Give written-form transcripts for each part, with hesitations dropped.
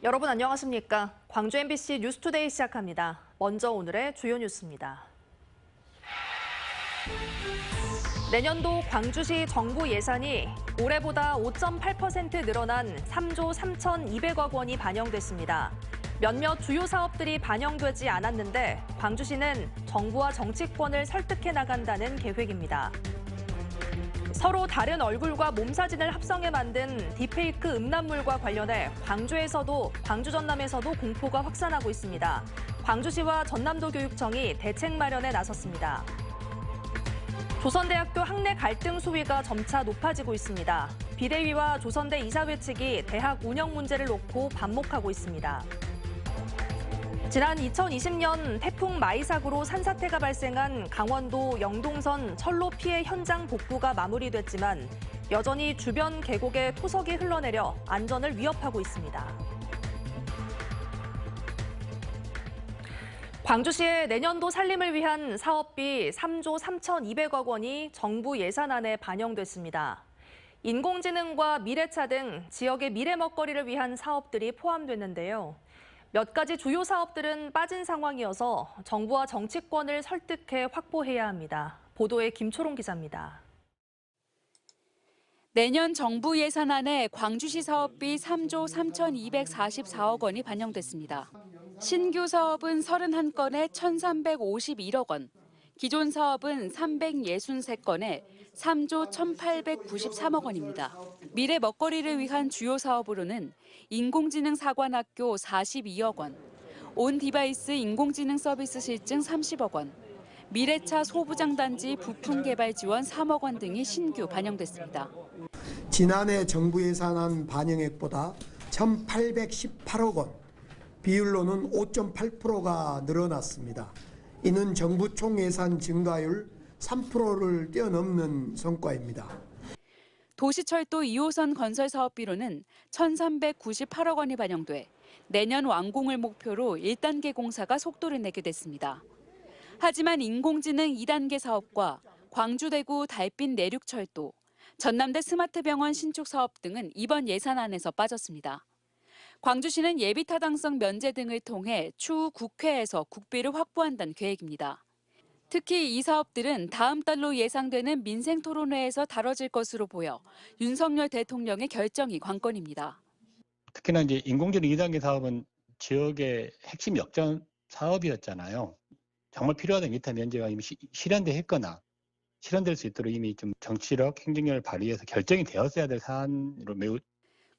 여러분 안녕하십니까? 광주 MBC 뉴스투데이 시작합니다. 먼저 오늘의 주요 뉴스입니다. 내년도 광주시 정부 예산이 올해보다 5.8% 늘어난 3조 3,200억 원이 반영됐습니다. 몇몇 주요 사업들이 반영되지 않았는데 광주시는 정부와 정치권을 설득해 나간다는 계획입니다. 서로 다른 얼굴과 몸사진을 합성해 만든 딥페이크 음란물과 관련해 광주 전남에서도 공포가 확산하고 있습니다. 광주시와 전남도 교육청이 대책 마련에 나섰습니다. 조선대학교 학내 갈등 수위가 점차 높아지고 있습니다. 비대위와 조선대 이사회 측이 대학 운영 문제를 놓고 반목하고 있습니다. 지난 2020년 태풍 마이삭으로 산사태가 발생한 강원도 영동선 철로 피해 현장 복구가 마무리됐지만 여전히 주변 계곡에 토석이 흘러내려 안전을 위협하고 있습니다. 광주시의 내년도 살림을 위한 사업비 3조 3,200억 원이 정부 예산안에 반영됐습니다. 인공지능과 미래차 등 지역의 미래 먹거리를 위한 사업들이 포함됐는데요. 몇 가지 주요 사업들은 빠진 상황이어서 정부와 정치권을 설득해 확보해야 합니다. 보도에 김초롱 기자입니다. 내년 정부 예산안에 광주시 사업비 3조 3,244억 원이 반영됐습니다. 신규 사업은 31건에 1,351억 원, 기존 사업은 363건에 3조 1,893억 원입니다. 미래 먹거리를 위한 주요 사업으로는 인공지능 사관학교 42억 원, 온 디바이스 인공지능 서비스 실증 30억 원, 미래차 소부장단지 부품 개발 지원 3억 원 등이 신규 반영됐습니다. 지난해 정부 예산안 반영액보다 1,818억 원, 비율로는 5.8%가 늘어났습니다. 이는 정부 총 예산 증가율 3%를 뛰어넘는 성과입니다. 도시철도 2호선 건설 사업비로는 1,398억 원이 반영돼 내년 완공을 목표로 1단계 공사가 속도를 내게 됐습니다. 하지만 인공지능 2단계 사업과 광주-대구 달빛 내륙철도, 전남대 스마트병원 신축 사업 등은 이번 예산안에서 빠졌습니다. 광주시는 예비타당성 면제 등을 통해 추후 국회에서 국비를 확보한다는 계획입니다. 특히 이 사업들은 다음 달로 예상되는 민생토론회에서 다뤄질 것으로 보여 윤석열 대통령의 결정이 관건입니다. 특히나 이제 인공지능 2단계 사업은 지역의 핵심 역전 사업이었잖아요. 정말 필요하다는 기타 면제가 이미 실현돼 했거나 실현될 수 있도록 이미 좀 정치력, 행정력을 발휘해서 결정이 되었어야 될 사안으로 매우.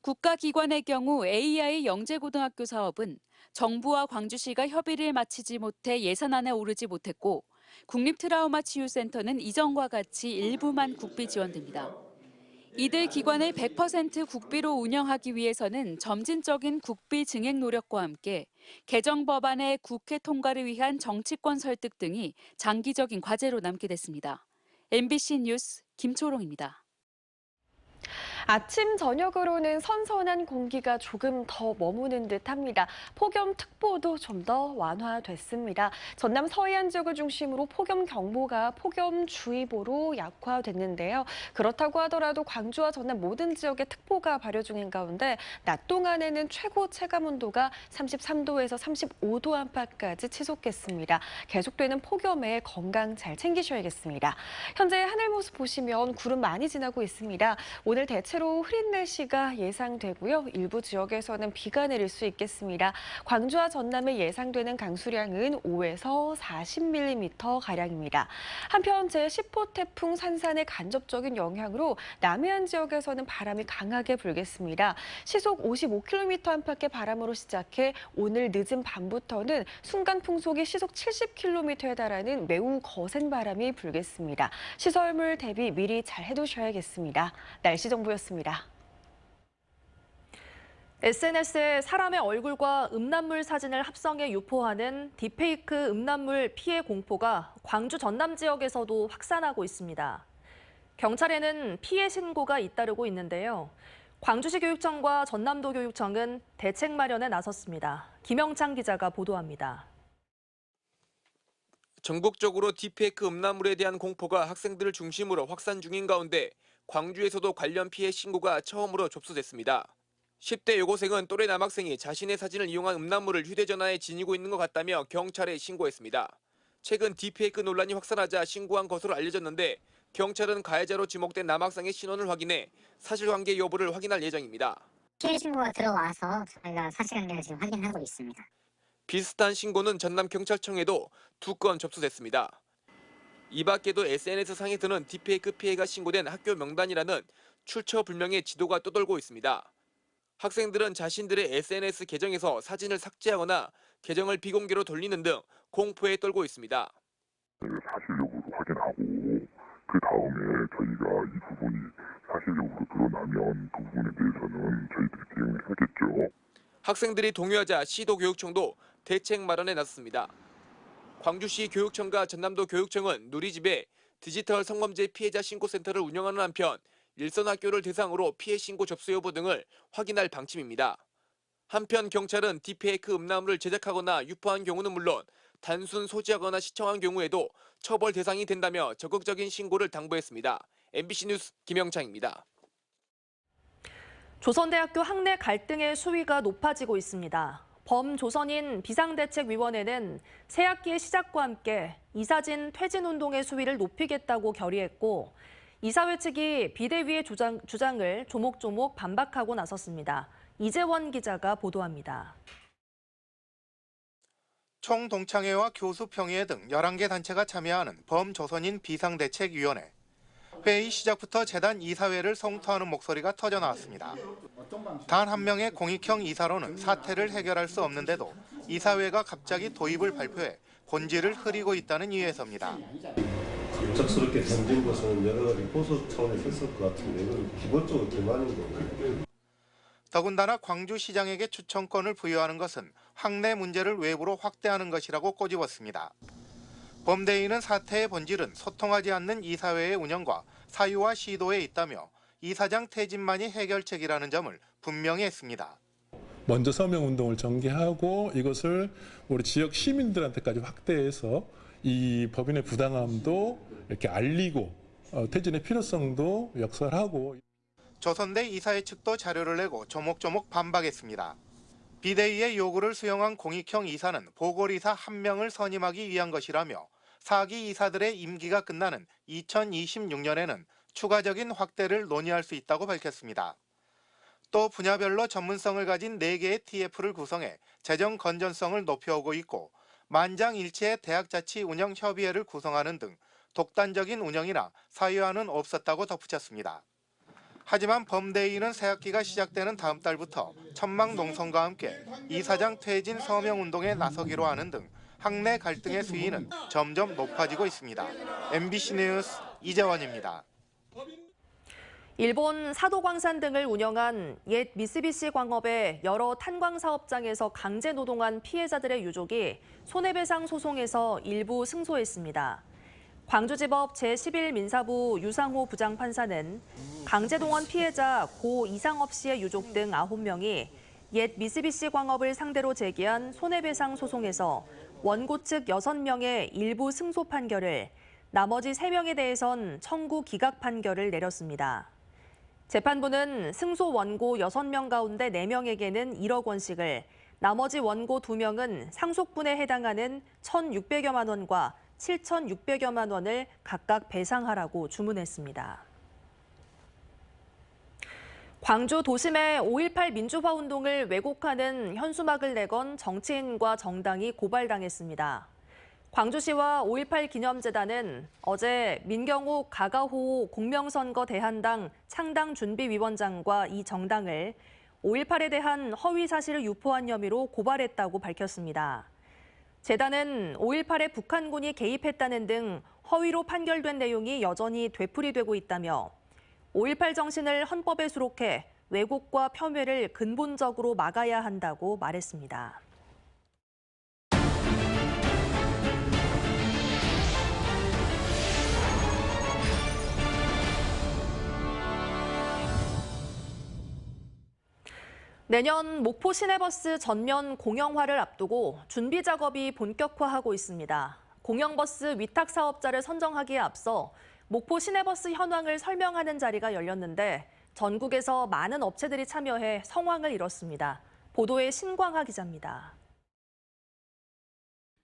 국가기관의 경우 AI 영재고등학교 사업은 정부와 광주시가 협의를 마치지 못해 예산안에 오르지 못했고 국립트라우마치유센터는 이전과 같이 일부만 국비 지원됩니다. 이들 기관을 100% 국비로 운영하기 위해서는 점진적인 국비 증액 노력과 함께 개정 법안의 국회 통과를 위한 정치권 설득 등이 장기적인 과제로 남게 됐습니다. MBC 뉴스 김초롱입니다. 아침, 저녁으로는 선선한 공기가 조금 더 머무는 듯합니다. 폭염특보도 좀 더 완화됐습니다. 전남 서해안 지역을 중심으로 폭염경보가 폭염주의보로 약화됐는데요. 그렇다고 하더라도 광주와 전남 모든 지역에 특보가 발효 중인 가운데 낮 동안에는 최고 체감온도가 33도에서 35도 안팎까지 치솟겠습니다. 계속되는 폭염에 건강 잘 챙기셔야겠습니다. 현재 하늘 모습 보시면 구름 많이 지나고 있습니다. 오늘 대체로 흐린 날씨가 예상되고요. 일부 지역에서는 비가 내릴 수 있겠습니다. 광주와 전남에 예상되는 강수량은 5에서 40mm 가량입니다. 한편 제10호 태풍 산산의 간접적인 영향으로 남해안 지역에서는 바람이 강하게 불겠습니다. 시속 55km 안팎의 바람으로 시작해 오늘 늦은 밤부터는 순간 풍속이 시속 70km에 달하는 매우 거센 바람이 불겠습니다. 시설물 대비 미리 잘 해두셔야겠습니다. 날씨 정보였습니다. SNS에 사람의 얼굴과 음란물 사진을 합성해 유포하는 딥페이크 음란물 피해 공포가 광주 전남 지역에서도 확산하고 있습니다. 경찰에는 피해 신고가 잇따르고 있는데요. 광주시 교육청과 전남도 교육청은 대책 마련에 나섰습니다. 김영창 기자가 보도합니다. 전국적으로 딥페이크 음란물에 대한 공포가 학생들을 중심으로 확산 중인 가운데 광주에서도 관련 피해 신고가 처음으로 접수됐습니다. 10대 여고생은 또래 남학생이 자신의 사진을 이용한 음란물을 휴대전화에 지니고 있는 것 같다며 경찰에 신고했습니다. 최근 딥페이크 논란이 확산하자 신고한 것으로 알려졌는데 경찰은 가해자로 지목된 남학생의 신원을 확인해 사실관계 여부를 확인할 예정입니다. 피해 신고가 들어와서 저희가 사실관계를 지금 확인하고 있습니다. 비슷한 신고는 전남경찰청에도 2건 접수됐습니다. 이 밖에도 SNS상에 드는 딥페이크 피해가 신고된 학교 명단이라는 출처불명의 지도가 떠돌고 있습니다. 학생들은 자신들의 SNS 계정에서 사진을 삭제하거나 계정을 비공개로 돌리는 등 공포에 떨고 있습니다. 사실 여부를 확인하고 그 다음에 저희가 이 부분이 사실 여부로 드러나면 그 부분에 대해서는 저희들이 대응을 하겠죠. 학생들이 동요하자 시도교육청도 대책 마련에 나섰습니다. 광주시 교육청과 전남도 교육청은 누리집에 디지털 성범죄 피해자 신고센터를 운영하는 한편 일선 학교를 대상으로 피해 신고 접수 여부 등을 확인할 방침입니다. 한편 경찰은 딥페이크 음란물을 제작하거나 유포한 경우는 물론 단순 소지하거나 시청한 경우에도 처벌 대상이 된다며 적극적인 신고를 당부했습니다. MBC 뉴스 김영창입니다. 조선대학교 학내 갈등의 수위가 높아지고 있습니다. 범조선인 비상대책위원회는 새학기의 시작과 함께 이사진 퇴진운동의 수위를 높이겠다고 결의했고 이사회 측이 비대위의 주장을 조목조목 반박하고 나섰습니다. 이재원 기자가 보도합니다. 총동창회와 교수평의회 등 11개 단체가 참여하는 범조선인 비상대책위원회. 회의 시작부터 재단 이사회를 성토하는 목소리가 터져나왔습니다. 단 한 명의 공익형 이사로는 사태를 해결할 수 없는데도 이사회가 갑자기 도입을 발표해 본질을 흐리고 있다는 이유에서입니다. 갑작스럽게 던진 것은 여러 가지 보수 차원에서 했을 것 같은데 이건 기본적으로 불만인 거고요. 더군다나 광주시장에게 추천권을 부여하는 것은 학내 문제를 외부로 확대하는 것이라고 꼬집었습니다. 범대위는 사태의 본질은 소통하지 않는 이사회의 운영과 사유와 시도에 있다며 이사장 퇴진만이 해결책이라는 점을 분명히 했습니다. 먼저 서명운동을 전개하고 이것을 우리 지역 시민들한테까지 확대해서 이 법인의 부당함도 이렇게 알리고 퇴진의 필요성도 역설하고. 조선대 이사회 측도 자료를 내고 조목조목 반박했습니다. 비대위의 요구를 수용한 공익형 이사는 보궐이사 1명을 선임하기 위한 것이라며 4기 이사들의 임기가 끝나는 2026년에는 추가적인 확대를 논의할 수 있다고 밝혔습니다. 또 분야별로 전문성을 가진 4개의 TF를 구성해 재정 건전성을 높여오고 있고 만장일치의 대학자치운영협의회를 구성하는 등 독단적인 운영이나 사유화는 없었다고 덧붙였습니다. 하지만 범대위는 새학기가 시작되는 다음 달부터 천막농성과 함께 이사장 퇴진 서명운동에 나서기로 하는 등 학내 갈등의 수위는 점점 높아지고 있습니다. MBC 뉴스 이재원입니다. 일본 사도광산 등을 운영한 옛 미쓰비시 광업의 여러 탄광 사업장에서 강제 노동한 피해자들의 유족이 손해배상 소송에서 일부 승소했습니다. 광주지법 제11민사부 유상호 부장판사는 강제동원 피해자 고 이상업 씨의 유족 등 9명이 옛 미쓰비시 광업을 상대로 제기한 손해배상 소송에서 원고 측 6명의 일부 승소 판결을, 나머지 3명에 대해선 청구 기각 판결을 내렸습니다. 재판부는 승소 원고 6명 가운데 4명에게는 1억 원씩을, 나머지 원고 2명은 상속분에 해당하는 1,600여만 원과 7,600여만 원을 각각 배상하라고 주문했습니다. 광주 도심의 5.18 민주화 운동을 왜곡하는 현수막을 내건 정치인과 정당이 고발당했습니다. 광주시와 5.18 기념재단은 어제 민경욱 가가호 공명선거 대한당 창당준비위원장과 이 정당을 5.18에 대한 허위 사실을 유포한 혐의로 고발했다고 밝혔습니다. 재단은 5.18에 북한군이 개입했다는 등 허위로 판결된 내용이 여전히 되풀이되고 있다며 5.18 정신을 헌법에 수록해 왜곡과 폄훼를 근본적으로 막아야 한다고 말했습니다. 내년 목포 시내버스 전면 공영화를 앞두고 준비 작업이 본격화하고 있습니다. 공영버스 위탁 사업자를 선정하기에 앞서 목포 시내버스 현황을 설명하는 자리가 열렸는데 전국에서 많은 업체들이 참여해 성황을 이뤘습니다. 보도에 신광하 기자입니다.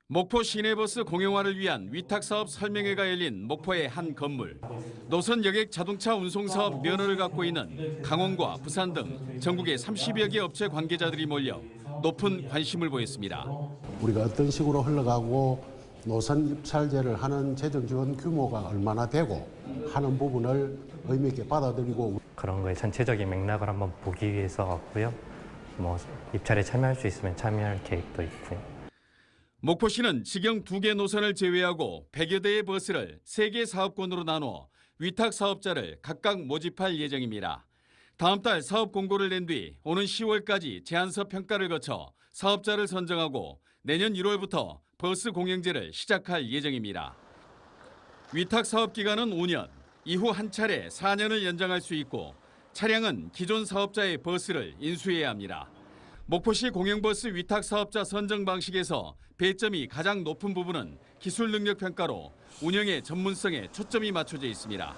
목포 시내버스 공용화를 위한 위탁사업 설명회가 열린 목포의 한 건물. 노선 여객 자동차 운송사업 면허를 갖고 있는 강원과 부산 등 전국의 30여 개 업체 관계자들이 몰려 높은 관심을 보였습니다. 우리가 어떤 식으로 흘러가고 노선 입찰제를 하는 재정 지원 규모가 얼마나 되고 하는 부분을 의미 있게 받아들이고 그런 거의 전체적인 맥락을 한번 보기 위해서 왔고요. 입찰에 참여할 수 있으면 참여할 계획도 있고요. 목포시는 직영 2개 노선을 제외하고 100여 대의 버스를 3개 사업권으로 나누어 위탁 사업자를 각각 모집할 예정입니다. 다음 달 사업 공고를 낸 뒤 오는 10월까지 제안서 평가를 거쳐 사업자를 선정하고 내년 1월부터 버스 공영제를 시작할 예정입니다. 위탁 사업 기간은 5년, 이후 한 차례 4년을 연장할 수 있고 차량은 기존 사업자의 버스를 인수해야 합니다. 목포시 공영버스 위탁 사업자 선정 방식에서 배점이 가장 높은 부분은 기술 능력 평가로 운영의 전문성에 초점이 맞춰져 있습니다.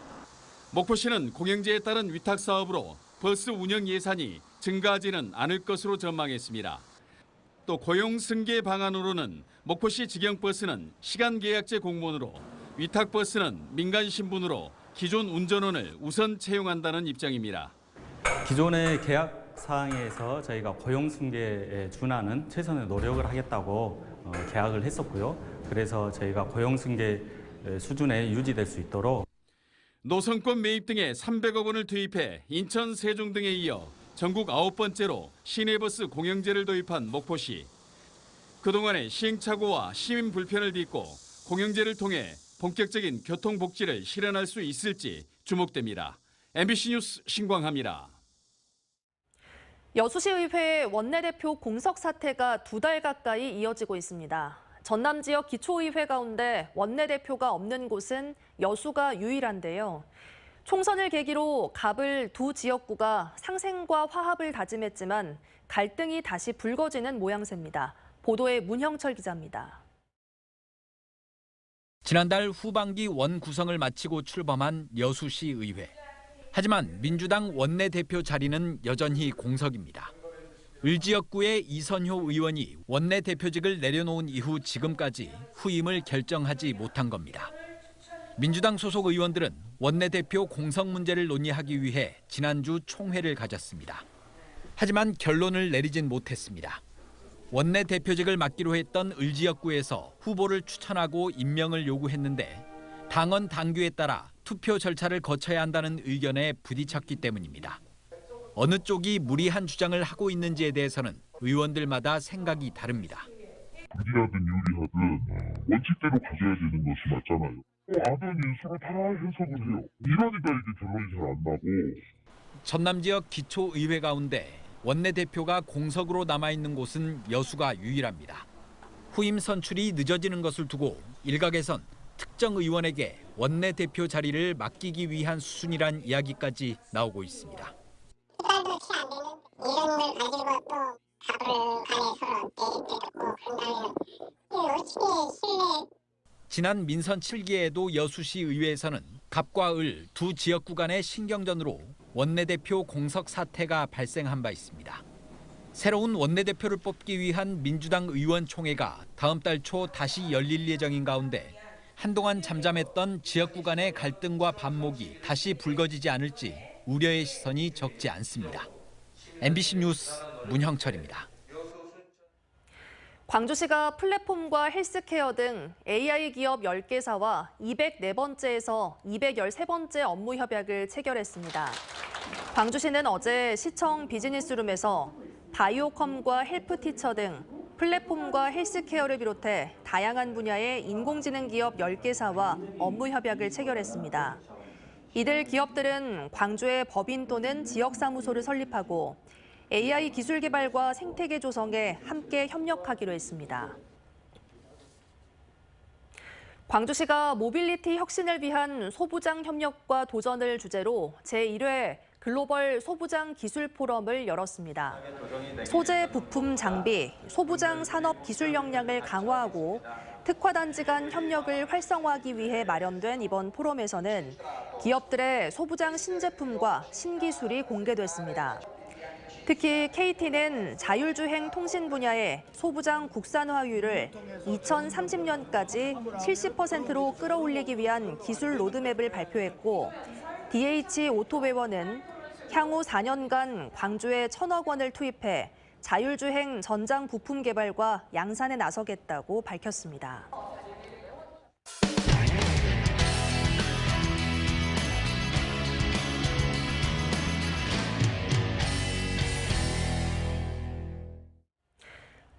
목포시는 공영제에 따른 위탁 사업으로 버스 운영 예산이 증가하지는 않을 것으로 전망했습니다. 또 고용 승계 방안으로는 목포시 직영버스는 시간 계약제 공무원으로 위탁버스는 민간 신분으로 기존 운전원을 우선 채용한다는 입장입니다. 기존의 계약 사항에서 저희가 고용 승계에 준하는 최선의 노력을 하겠다고 계약을 했었고요. 그래서 저희가 고용 승계 수준에 유지될 수 있도록 노선권 매입 등에 300억 원을 투입해 인천, 세종 등에 이어 전국 9번째로 시내버스 공영제를 도입한 목포시. 그동안의 시행착오와 시민 불편을 딛고 공영제를 통해 본격적인 교통복지를 실현할 수 있을지 주목됩니다. MBC 뉴스 신광하입니다. 여수시의회 원내대표 공석 사태가 2달 가까이 이어지고 있습니다. 전남 지역 기초의회 가운데 원내대표가 없는 곳은 여수가 유일한데요. 총선을 계기로 갑을 두 지역구가 상생과 화합을 다짐했지만 갈등이 다시 불거지는 모양새입니다. 보도에 문형철 기자입니다. 지난달 후반기 원 구성을 마치고 출범한 여수시 의회. 하지만 민주당 원내대표 자리는 여전히 공석입니다. 을지역구의 이선효 의원이 원내대표직을 내려놓은 이후 지금까지 후임을 결정하지 못한 겁니다. 민주당 소속 의원들은 원내대표 공석 문제를 논의하기 위해 지난주 총회를 가졌습니다. 하지만 결론을 내리진 못했습니다. 원내대표직을 맡기로 했던 을지역구에서 후보를 추천하고 임명을 요구했는데 당원 당규에 따라 투표 절차를 거쳐야 한다는 의견에 부딪혔기 때문입니다. 어느 쪽이 무리한 주장을 하고 있는지에 대해서는 의원들마다 생각이 다릅니다. 유리하든 유리하든 원칙대로 가져야 되는 것이 맞잖아요. 아는 인수로 다 해석을 해요. 이러니까 이게 결론이 잘 안 나고. 전남 지역 기초의회 가운데 원내대표가 공석으로 남아있는 곳은 여수가 유일합니다. 후임 선출이 늦어지는 것을 두고 일각에선 특정 의원에게 원내대표 자리를 맡기기 위한 수순이란 이야기까지 나오고 있습니다. 이런 걸 가지고 또 갑을 간에 서로 떼고 그런다면 어떻게 신뢰. 지난 민선 7기에도 여수시 의회에서는 갑과 을 두 지역구 간의 신경전으로 원내대표 공석 사태가 발생한 바 있습니다. 새로운 원내대표를 뽑기 위한 민주당 의원총회가 다음 달 초 다시 열릴 예정인 가운데 한동안 잠잠했던 지역구 간의 갈등과 반목이 다시 불거지지 않을지 우려의 시선이 적지 않습니다. MBC 뉴스 문형철입니다. 광주시가 플랫폼과 헬스케어 등 AI 기업 10개사와 204번째에서 213번째 업무 협약을 체결했습니다. 광주시는 어제 시청 비즈니스룸에서 바이오컴과 헬프티처 등 플랫폼과 헬스케어를 비롯해 다양한 분야의 인공지능 기업 10개사와 업무 협약을 체결했습니다. 이들 기업들은 광주에 법인 또는 지역사무소를 설립하고 AI 기술 개발과 생태계 조성에 함께 협력하기로 했습니다. 광주시가 모빌리티 혁신을 위한 소부장 협력과 도전을 주제로 제1회 글로벌 소부장 기술 포럼을 열었습니다. 소재, 부품, 장비, 소부장 산업 기술 역량을 강화하고 특화단지 간 협력을 활성화하기 위해 마련된 이번 포럼에서는 기업들의 소부장 신제품과 신기술이 공개됐습니다. 특히 KT는 자율주행 통신 분야의 소부장 국산화율을 2030년까지 70%로 끌어올리기 위한 기술 로드맵을 발표했고, DH오토웨어는 향후 4년간 광주에 1,000억 원을 투입해 자율주행 전장 부품 개발과 양산에 나서겠다고 밝혔습니다.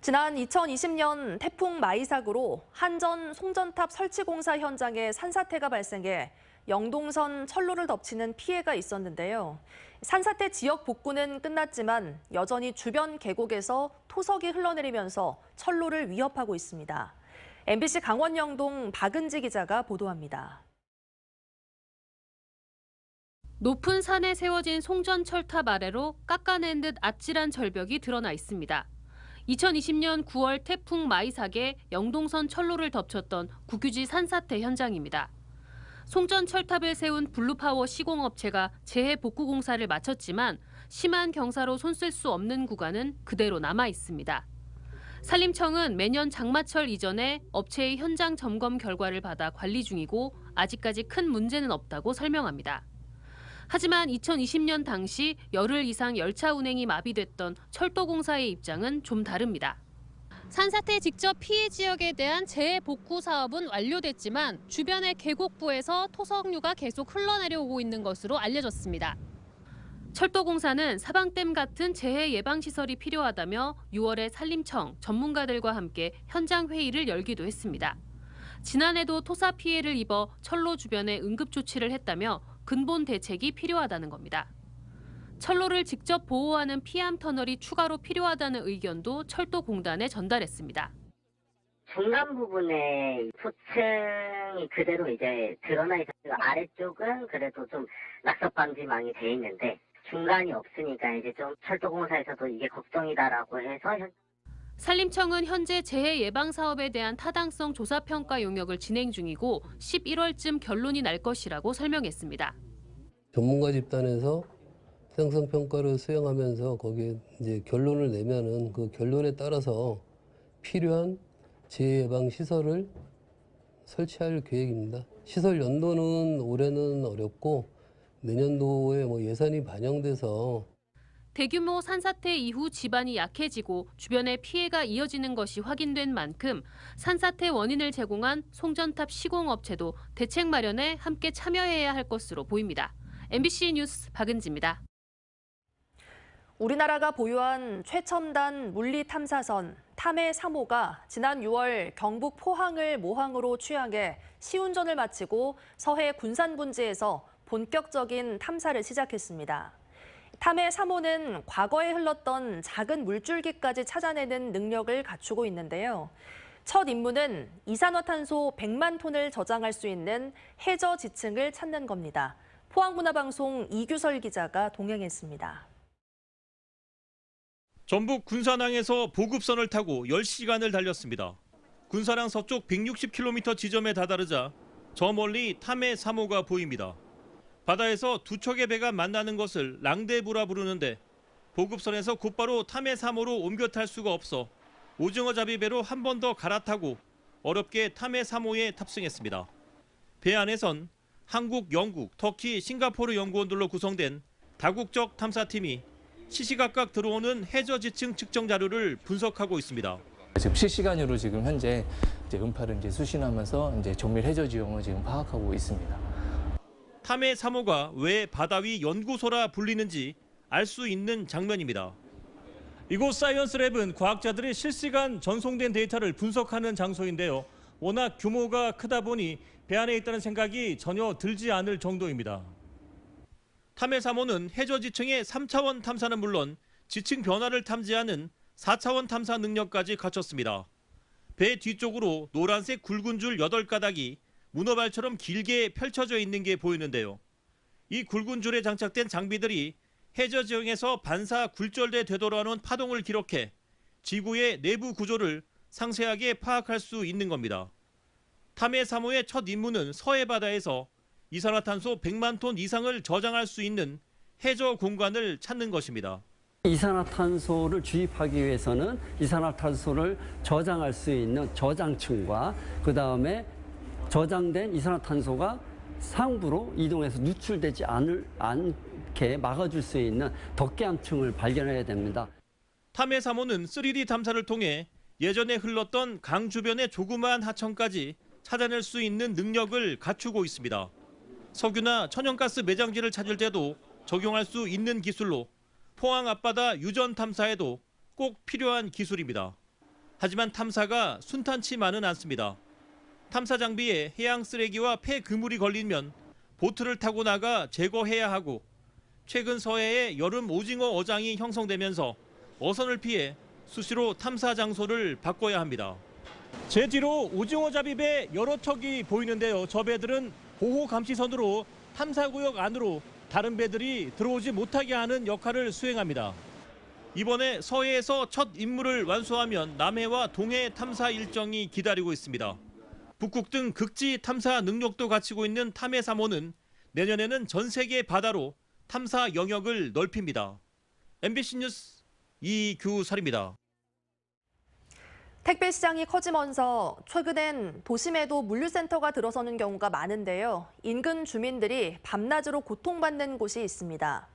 지난 2020년 태풍 마이삭으로 한전 송전탑 설치 공사 현장에 산사태가 발생해 영동선 철로를 덮치는 피해가 있었는데요. 산사태 지역 복구는 끝났지만 여전히 주변 계곡에서 토석이 흘러내리면서 철로를 위협하고 있습니다. MBC 강원 영동 박은지 기자가 보도합니다. 높은 산에 세워진 송전철탑 아래로 깎아낸 듯 아찔한 절벽이 드러나 있습니다. 2020년 9월 태풍 마이삭에 영동선 철로를 덮쳤던 국유지 산사태 현장입니다. 송전철탑을 세운 블루파워 시공업체가 재해 복구 공사를 마쳤지만 심한 경사로 손쓸 수 없는 구간은 그대로 남아 있습니다. 산림청은 매년 장마철 이전에 업체의 현장 점검 결과를 받아 관리 중이고 아직까지 큰 문제는 없다고 설명합니다. 하지만 2020년 당시 열흘 이상 열차 운행이 마비됐던 철도공사의 입장은 좀 다릅니다. 산사태 직접 피해 지역에 대한 재복구 사업은 완료됐지만 주변의 계곡부에서 토석류가 계속 흘러내려오고 있는 것으로 알려졌습니다. 철도공사는 사방댐 같은 재해 예방 시설이 필요하다며 6월에 산림청 전문가들과 함께 현장 회의를 열기도 했습니다. 지난해도 토사 피해를 입어 철로 주변에 응급 조치를 했다며 근본 대책이 필요하다는 겁니다. 철로를 직접 보호하는 피암 터널이 추가로 필요하다는 의견도 철도공단에 전달했습니다. 중간 부분에 소층이 그대로 이제 드러나 있어서 아래쪽은 그래도 좀 낙석 방지망이 돼 있는데 중간이 없으니까 이제 좀 철도공사에서도 이게 걱정이다라고 해서 산림청은 현재 재해 예방 사업에 대한 타당성 조사 평가 용역을 진행 중이고 11월쯤 결론이 날 것이라고 설명했습니다. 전문가 집단에서 타당성 평가를 수행하면서 거기에 이제 결론을 내면은 그 결론에 따라서 필요한 재해 예방 시설을 설치할 계획입니다. 시설 연도는 올해는 어렵고 내년도에 예산이 반영돼서 대규모 산사태 이후 지반이 약해지고 주변에 피해가 이어지는 것이 확인된 만큼 산사태 원인을 제공한 송전탑 시공업체도 대책 마련에 함께 참여해야 할 것으로 보입니다. MBC 뉴스 박은지입니다. 우리나라가 보유한 최첨단 물리 탐사선 탐해 3호가 지난 6월 경북 포항을 모항으로 취항해 시운전을 마치고 서해 군산분지에서 본격적인 탐사를 시작했습니다. 탐해 3호는 과거에 흘렀던 작은 물줄기까지 찾아내는 능력을 갖추고 있는데요. 첫 임무는 이산화탄소 100만 톤을 저장할 수 있는 해저 지층을 찾는 겁니다. 포항문화방송 이규설 기자가 동행했습니다. 전북 군산항에서 보급선을 타고 10시간을 달렸습니다. 군산항 서쪽 160km 지점에 다다르자 저 멀리 탐해 3호가 보입니다. 바다에서 두 척의 배가 만나는 것을 랑데부라 부르는데 보급선에서 곧바로 탐해 3호로 옮겨 탈 수가 없어 오징어 잡이배로 한 번 더 갈아타고 어렵게 탐해 3호에 탑승했습니다. 배 안에선 한국, 영국, 터키, 싱가포르 연구원들로 구성된 다국적 탐사팀이 시시각각 들어오는 해저 지층 측정 자료를 분석하고 있습니다. 지금 실시간으로 지금 현재 음파를 수신하면서 정밀 해저 지형을 지금 파악하고 있습니다. 탐해 3호가 왜 바다 위 연구소라 불리는지 알 수 있는 장면입니다. 이곳 사이언스랩은 과학자들이 실시간 전송된 데이터를 분석하는 장소인데요. 워낙 규모가 크다 보니 배 안에 있다는 생각이 전혀 들지 않을 정도입니다. 탐해 3호는 해저 지층의 3차원 탐사는 물론 지층 변화를 탐지하는 4차원 탐사 능력까지 갖췄습니다. 배 뒤쪽으로 노란색 굵은 줄 8가닥이 문어발처럼 길게 펼쳐져 있는 게 보이는데요. 이 굵은 줄에 장착된 장비들이 해저 지형에서 반사 굴절돼 되돌아오는 파동을 기록해 지구의 내부 구조를 상세하게 파악할 수 있는 겁니다. 탐해 3호의 첫 임무는 서해 바다에서 이산화탄소 100만 톤 이상을 저장할 수 있는 해저 공간을 찾는 것입니다. 이산화탄소를 주입하기 위해서는 이산화탄소를 저장할 수 있는 저장층과 그다음에 저장된 이산화탄소가 상부로 이동해서 누출되지 않게 막아줄 수 있는 덮개암층을 발견해야 됩니다. 탐해 3호는 3D 탐사를 통해 예전에 흘렀던 강 주변의 조그마한 하천까지 찾아낼 수 있는 능력을 갖추고 있습니다. 석유나 천연가스 매장지를 찾을 때도 적용할 수 있는 기술로 포항 앞바다 유전 탐사에도 꼭 필요한 기술입니다. 하지만 탐사가 순탄치만은 않습니다. 탐사 장비에 해양 쓰레기와 폐 그물이 걸리면 보트를 타고 나가 제거해야 하고 최근 서해에 여름 오징어 어장이 형성되면서 어선을 피해 수시로 탐사 장소를 바꿔야 합니다. 제 뒤로 오징어 잡이배 여러 척이 보이는데요. 저 배들은 보호 감시선으로 탐사구역 안으로 다른 배들이 들어오지 못하게 하는 역할을 수행합니다. 이번에 서해에서 첫 임무를 완수하면 남해와 동해 탐사 일정이 기다리고 있습니다. 북극 등 극지 탐사 능력도 갖추고 있는 탐해 3호는 내년에는 전 세계 바다로 탐사 영역을 넓힙니다. MBC 뉴스 이규설입니다. 택배 시장이 커지면서 최근엔 도심에도 물류센터가 들어서는 경우가 많은데요. 인근 주민들이 밤낮으로 고통받는 곳이 있습니다.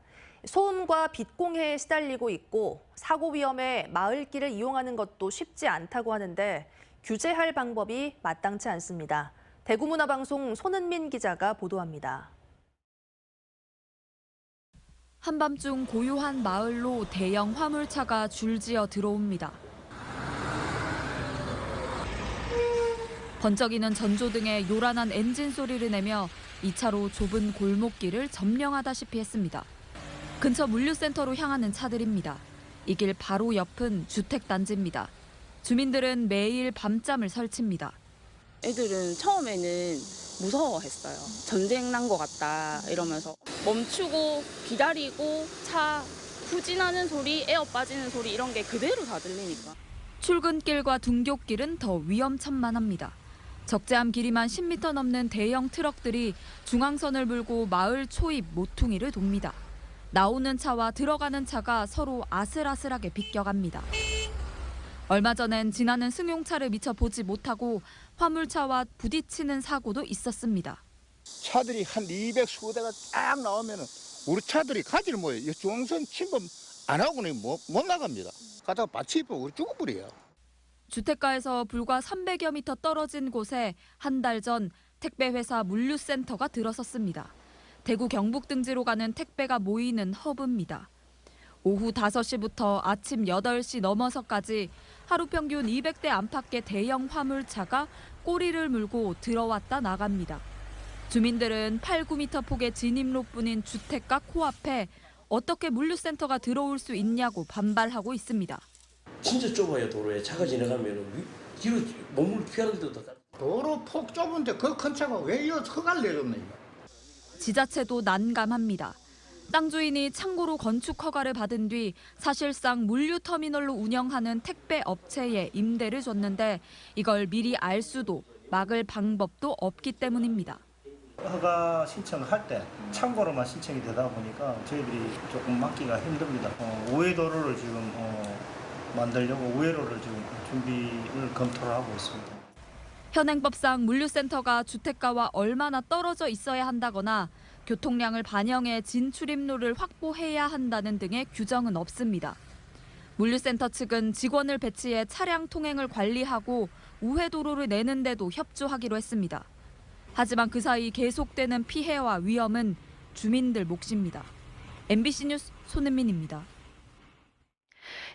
소음과 빛공해에 시달리고 있고 사고 위험에 마을길을 이용하는 것도 쉽지 않다고 하는데 규제할 방법이 마땅치 않습니다. 대구문화방송 손은민 기자가 보도합니다. 한밤중 고요한 마을로 대형 화물차가 줄지어 들어옵니다. 번쩍이는 전조등에 요란한 엔진 소리를 내며 2차로 좁은 골목길을 점령하다시피 했습니다. 근처 물류센터로 향하는 차들입니다. 이 길 바로 옆은 주택단지입니다. 주민들은 매일 밤잠을 설칩니다. 애들은 처음에는 무서워했어요. 전쟁 난 것 같다 이러면서 멈추고 기다리고 차 후진하는 소리, 에어 빠지는 소리 이런 게 그대로 다 들리니까. 출근길과 등굣길은 더 위험천만합니다. 적재함 길이만 10m 넘는 대형 트럭들이 중앙선을 물고 마을 초입 모퉁이를 돕니다. 나오는 차와 들어가는 차가 서로 아슬아슬하게 비껴갑니다. 얼마 전엔 지나는 승용차를 미처 보지 못하고 화물차와 부딪히는 사고도 있었습니다. 차들이 한 220대가 딱 나오면 우리 차들이 가지를 못해요. 중앙선 침범 안 하고는 못 나갑니다. 가다가 받치면 우리 죽어버려요. 주택가에서 불과 300여 미터 떨어진 곳에 한 달 전 택배회사 물류센터가 들어섰습니다. 대구 경북 등지로 가는 택배가 모이는 허브입니다. 오후 5시부터 아침 8시 넘어서까지 하루 평균 200대 안팎의 대형 화물차가 꼬리를 물고 들어왔다 나갑니다. 주민들은 8, 9m 폭의 진입로뿐인 주택가 코앞에 어떻게 물류센터가 들어올 수 있냐고 반발하고 있습니다. 진짜 좁아요. 도로에 차가 지나가면 뒤로 몸을 피하는 데도 다. 도로 폭 좁은데 그 큰 차가 왜 이 허가를 내렸네. 지자체도 난감합니다. 땅 주인이 창고로 건축 허가를 받은 뒤 사실상 물류터미널로 운영하는 택배 업체에 임대를 줬는데 이걸 미리 알 수도 막을 방법도 없기 때문입니다. 허가 신청할 때 창고로만 신청이 되다 보니까 저희들이 조금 막기가 힘듭니다. 우회도로를 지금 만들려고 우회로를 지금 준비를 검토를 하고 있습니다. 현행법상 물류센터가 주택가와 얼마나 떨어져 있어야 한다거나 교통량을 반영해 진출입로를 확보해야 한다는 등의 규정은 없습니다. 물류센터 측은 직원을 배치해 차량 통행을 관리하고 우회도로를 내는 데도 협조하기로 했습니다. 하지만 그 사이 계속되는 피해와 위험은 주민들 몫입니다. MBC 뉴스 손은민입니다.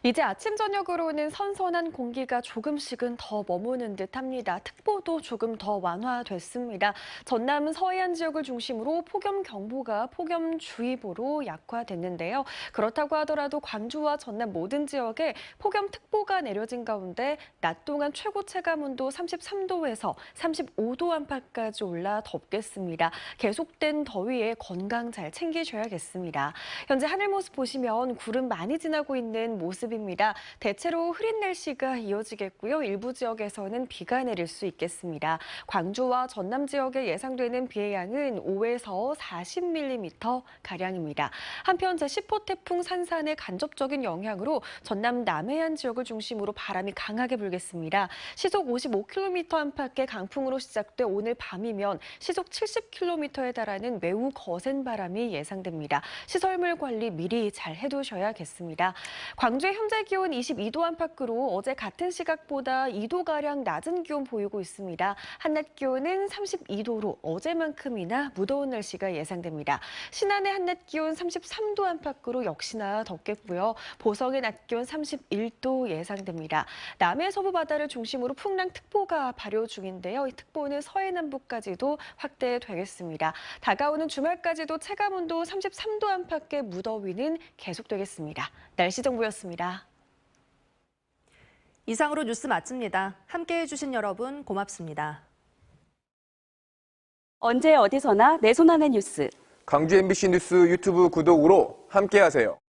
이제 아침 저녁으로는 선선한 공기가 조금씩은 더 머무는 듯합니다. 특보도 조금 더 완화됐습니다. 전남 서해안 지역을 중심으로 폭염경보가 폭염주의보로 약화됐는데요. 그렇다고 하더라도 광주와 전남 모든 지역에 폭염특보가 내려진 가운데 낮 동안 최고 체감온도 33도에서 35도 안팎까지 올라 덥겠습니다. 계속된 더위에 건강 잘 챙기셔야겠습니다. 현재 하늘 모습 보시면 구름 많이 지나고 있는 모습이 모습입니다. 대체로 흐린 날씨가 이어지겠고요. 일부 지역에서는 비가 내릴 수 있겠습니다. 광주와 전남 지역에 예상되는 비의 양은 5에서 40mm 가량입니다. 한편 제10호 태풍 산산의 간접적인 영향으로 전남 남해안 지역을 중심으로 바람이 강하게 불겠습니다. 시속 55km 안팎의 강풍으로 시작돼 오늘 밤이면 시속 70km에 달하는 매우 거센 바람이 예상됩니다. 시설물 관리 미리 잘 해두셔야겠습니다. 광주의 현재 기온 22도 안팎으로 어제 같은 시각보다 2도가량 낮은 기온 보이고 있습니다. 한낮 기온은 32도로 어제만큼이나 무더운 날씨가 예상됩니다. 신안의 한낮 기온 33도 안팎으로 역시나 덥겠고요. 보성의 낮 기온 31도 예상됩니다. 남해 서부 바다를 중심으로 풍랑특보가 발효 중인데요. 이 특보는 서해 남부까지도 확대되겠습니다. 다가오는 주말까지도 체감온도 33도 안팎의 무더위는 계속되겠습니다. 날씨 정보였습니다. 이상으로 뉴스 마칩니다. 함께해 주신 여러분 고맙습니다. 언제 어디서나 내 손 안의 뉴스. 광주 MBC 뉴스 유튜브 구독으로 함께하세요.